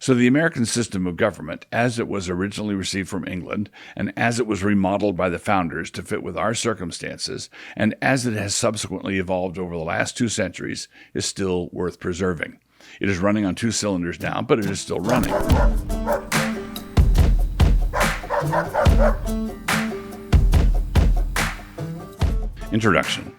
So the American system of government, as it was originally received from England, and as it was remodeled by the founders to fit with our circumstances, and as it has subsequently evolved over the last 2 centuries, is still worth preserving. It is running on 2 cylinders now, but it is still running. Introduction.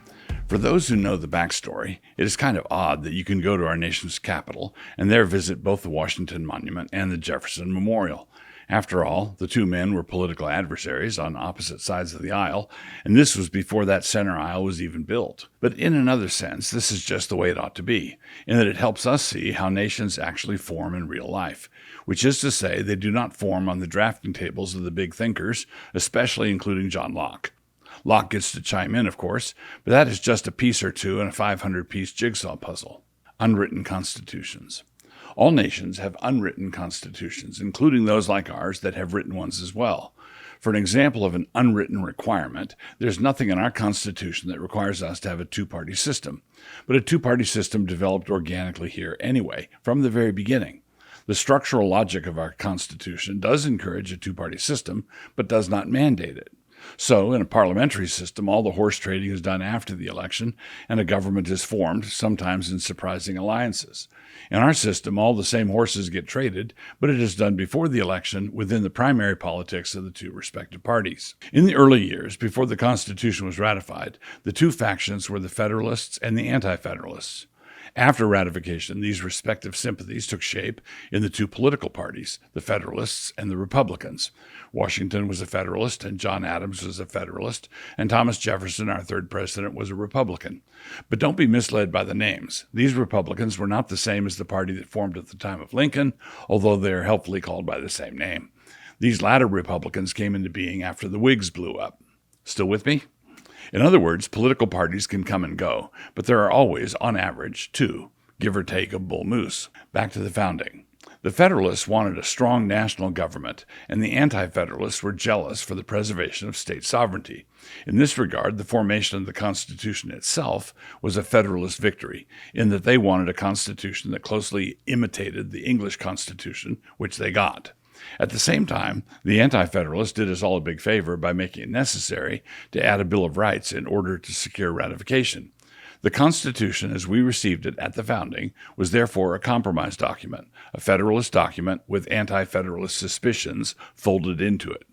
For those who know the backstory, it is kind of odd that you can go to our nation's capital and there visit both the Washington Monument and the Jefferson Memorial. After all, the 2 men were political adversaries on opposite sides of the aisle, and this was before that center aisle was even built. But in another sense, this is just the way it ought to be, in that it helps us see how nations actually form in real life, which is to say they do not form on the drafting tables of the big thinkers, especially including John Locke. Locke gets to chime in, of course, but that is just a piece or two in a 500-piece jigsaw puzzle. Unwritten constitutions. All nations have unwritten constitutions, including those like ours that have written ones as well. For an example of an unwritten requirement, there's nothing in our Constitution that requires us to have a 2-party system. But a 2-party system developed organically here anyway, from the very beginning. The structural logic of our Constitution does encourage a 2-party system, but does not mandate it. So, in a parliamentary system, all the horse trading is done after the election, and a government is formed, sometimes in surprising alliances. In our system, all the same horses get traded, but it is done before the election within the primary politics of the 2 respective parties. In the early years, before the Constitution was ratified, the 2 factions were the Federalists and the Anti-Federalists. After ratification, these respective sympathies took shape in the 2 political parties, the Federalists and the Republicans. Washington was a Federalist, and John Adams was a Federalist, and Thomas Jefferson, our 3rd president, was a Republican. But don't be misled by the names. These Republicans were not the same as the party that formed at the time of Lincoln, although they are helpfully called by the same name. These latter Republicans came into being after the Whigs blew up. Still with me? In other words, political parties can come and go, but there are always, on average, 2, give or take a bull moose. Back to the founding. The Federalists wanted a strong national government, and the Anti-Federalists were jealous for the preservation of state sovereignty. In this regard, the formation of the Constitution itself was a Federalist victory, in that they wanted a constitution that closely imitated the English Constitution, which they got. At the same time, the Anti-Federalists did us all a big favor by making it necessary to add a Bill of Rights in order to secure ratification. The Constitution, as we received it at the founding, was therefore a compromise document, a Federalist document with Anti-Federalist suspicions folded into it.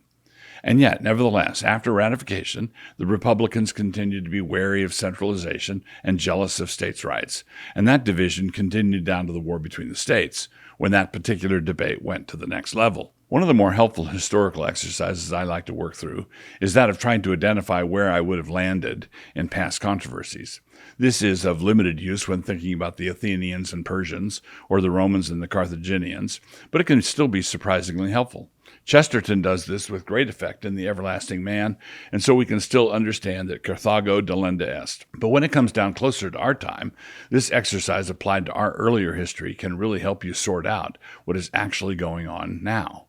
And yet, nevertheless, after ratification, the Republicans continued to be wary of centralization and jealous of states' rights, and that division continued down to the war between the states, when that particular debate went to the next level. One of the more helpful historical exercises I like to work through is that of trying to identify where I would have landed in past controversies. This is of limited use when thinking about the Athenians and Persians, or the Romans and the Carthaginians, but it can still be surprisingly helpful. Chesterton does this with great effect in The Everlasting Man, and so we can still understand that Carthago delenda est. But when it comes down closer to our time, this exercise applied to our earlier history can really help you sort out what is actually going on now.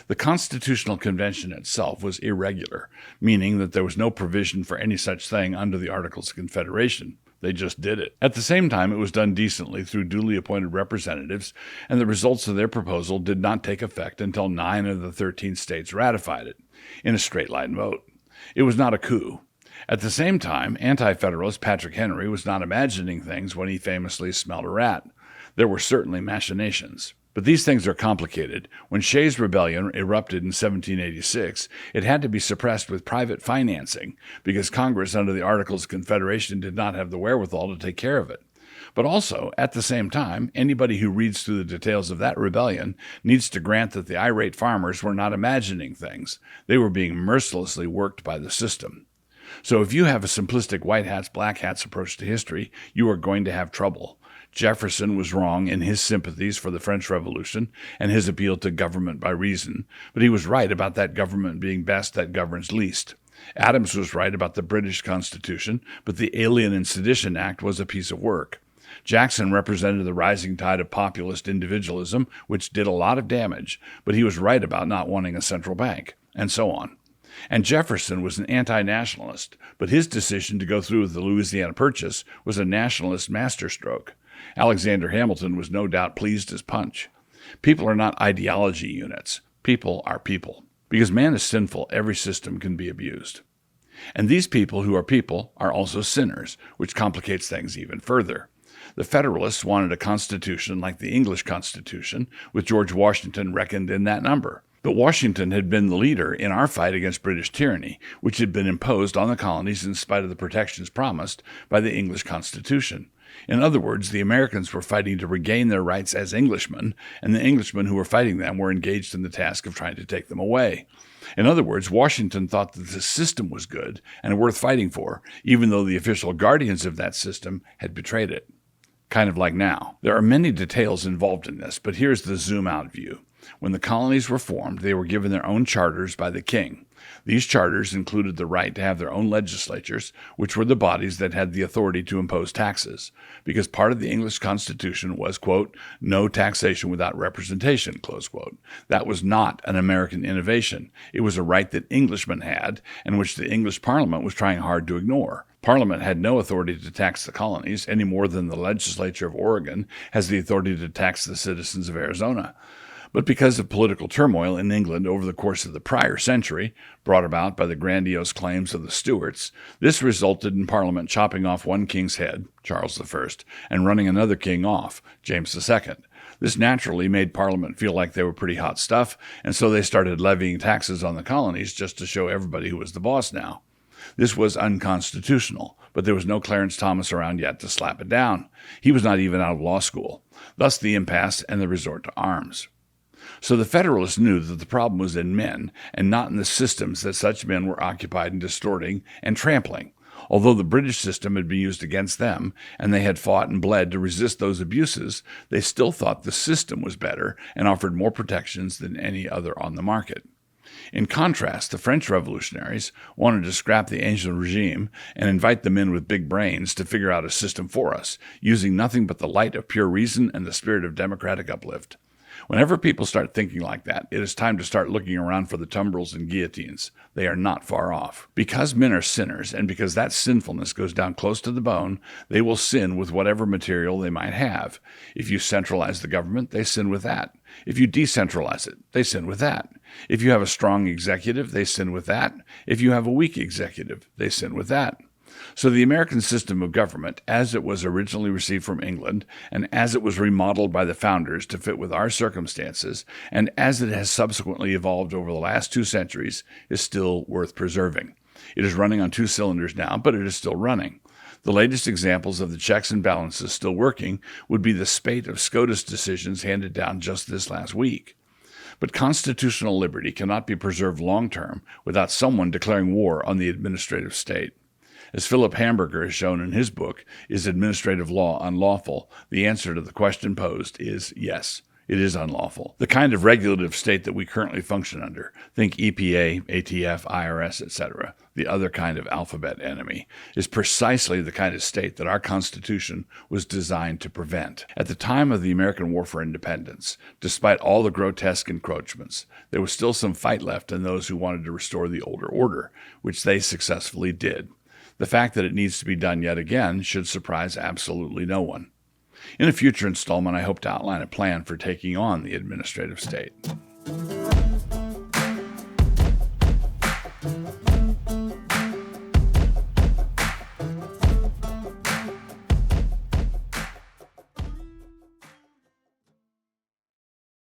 The Constitutional Convention itself was irregular, meaning that there was no provision for any such thing under the Articles of Confederation. They just did it. At the same time, it was done decently through duly appointed representatives, and the results of their proposal did not take effect until 9 of the 13 states ratified it, in a straight-line vote. It was not a coup. At the same time, Anti-Federalist Patrick Henry was not imagining things when he famously smelled a rat. There were certainly machinations. But these things are complicated. When Shays' Rebellion erupted in 1786, it had to be suppressed with private financing because Congress, under the Articles of Confederation, did not have the wherewithal to take care of it. But also, at the same time, anybody who reads through the details of that rebellion needs to grant that the irate farmers were not imagining things. They were being mercilessly worked by the system. So if you have a simplistic white hats, black hats approach to history, you are going to have trouble. Jefferson was wrong in his sympathies for the French Revolution and his appeal to government by reason, but he was right about that government being best that governs least. Adams was right about the British Constitution, but the Alien and Sedition Act was a piece of work. Jackson represented the rising tide of populist individualism, which did a lot of damage, but he was right about not wanting a central bank, and so on. And Jefferson was an anti-nationalist, but his decision to go through with the Louisiana Purchase was a nationalist masterstroke. Alexander Hamilton was no doubt pleased as punch. People are not ideology units. People are people. Because man is sinful, every system can be abused. And these people who are people are also sinners, which complicates things even further. The Federalists wanted a constitution like the English Constitution, with George Washington reckoned in that number. But Washington had been the leader in our fight against British tyranny, which had been imposed on the colonies in spite of the protections promised by the English Constitution. In other words, the Americans were fighting to regain their rights as Englishmen, and the Englishmen who were fighting them were engaged in the task of trying to take them away. In other words, Washington thought that the system was good and worth fighting for, even though the official guardians of that system had betrayed it. Kind of like now. There are many details involved in this, but here's the zoom-out view. When the colonies were formed, they were given their own charters by the king. These charters included the right to have their own legislatures, which were the bodies that had the authority to impose taxes, because part of the English Constitution was, quote, no taxation without representation, close quote. That was not an American innovation. It was a right that Englishmen had, and which the English Parliament was trying hard to ignore. Parliament had no authority to tax the colonies any more than the legislature of Oregon has the authority to tax the citizens of Arizona. But because of political turmoil in England over the course of the prior century, brought about by the grandiose claims of the Stuarts, this resulted in Parliament chopping off one king's head, Charles I, and running another king off, James II. This naturally made Parliament feel like they were pretty hot stuff, and so they started levying taxes on the colonies just to show everybody who was the boss now. This was unconstitutional, but there was no Clarence Thomas around yet to slap it down. He was not even out of law school. Thus the impasse and the resort to arms. So the Federalists knew that the problem was in men and not in the systems that such men were occupied in distorting and trampling. Although the British system had been used against them and they had fought and bled to resist those abuses, they still thought the system was better and offered more protections than any other on the market. In contrast, the French revolutionaries wanted to scrap the ancient regime and invite the men with big brains to figure out a system for us, using nothing but the light of pure reason and the spirit of democratic uplift. Whenever people start thinking like that, it is time to start looking around for the tumbrils and guillotines. They are not far off. Because men are sinners, and because that sinfulness goes down close to the bone, they will sin with whatever material they might have. If you centralize the government, they sin with that. If you decentralize it, they sin with that. If you have a strong executive, they sin with that. If you have a weak executive, they sin with that. So the American system of government, as it was originally received from England, and as it was remodeled by the founders to fit with our circumstances, and as it has subsequently evolved over the last 2 centuries, is still worth preserving. It is running on 2 cylinders now, but it is still running. The latest examples of the checks and balances still working would be the spate of SCOTUS decisions handed down just this last week. But constitutional liberty cannot be preserved long-term without someone declaring war on the administrative state. As Philip Hamburger has shown in his book, Is Administrative Law Unlawful? The answer to the question posed is yes, it is unlawful. The kind of regulative state that we currently function under, think EPA, ATF, IRS, etc., the other kind of alphabet enemy, is precisely the kind of state that our Constitution was designed to prevent. At the time of the American War for Independence, despite all the grotesque encroachments, there was still some fight left in those who wanted to restore the older order, which they successfully did. The fact that it needs to be done yet again should surprise absolutely no one. In a future installment, I hope to outline a plan for taking on the administrative state.